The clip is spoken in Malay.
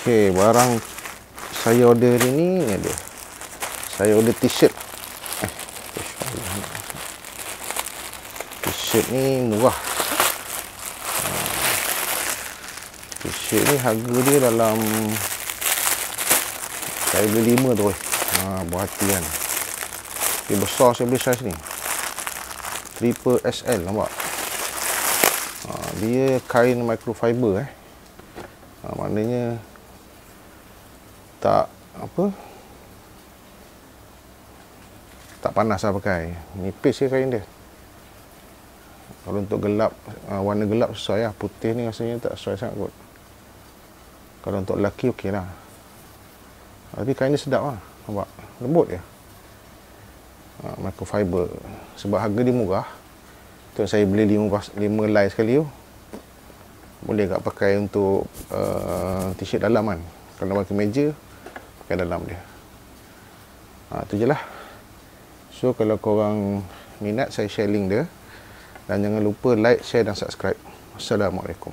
Okey, barang saya order ni ada. Saya order t-shirt. T-shirt ni murah. T-shirt ni harga dia dalam, saya beli 5 tu. Berhati kan. Dia besar, saya beli saiz ni. Triple XL, nampak? Dia kain microfiber maknanya tak panas lah pakai. Nipis je kain dia. Kalau untuk gelap, warna gelap sesuai lah. Putih ni rasanya tak sesuai sangat kot. Kalau untuk lelaki okey lah. Tapi kain dia sedap lah. Nampak? Lembut je. Microfiber. Sebab harga dia murah. Tu saya beli 5 helai sekali tu. Boleh tak pakai untuk t-shirt dalam kan. Kalau pakai meja, pakai dalam dia. Tu je lah. So kalau korang minat, saya share link dia. Dan jangan lupa like, share dan subscribe. Assalamualaikum.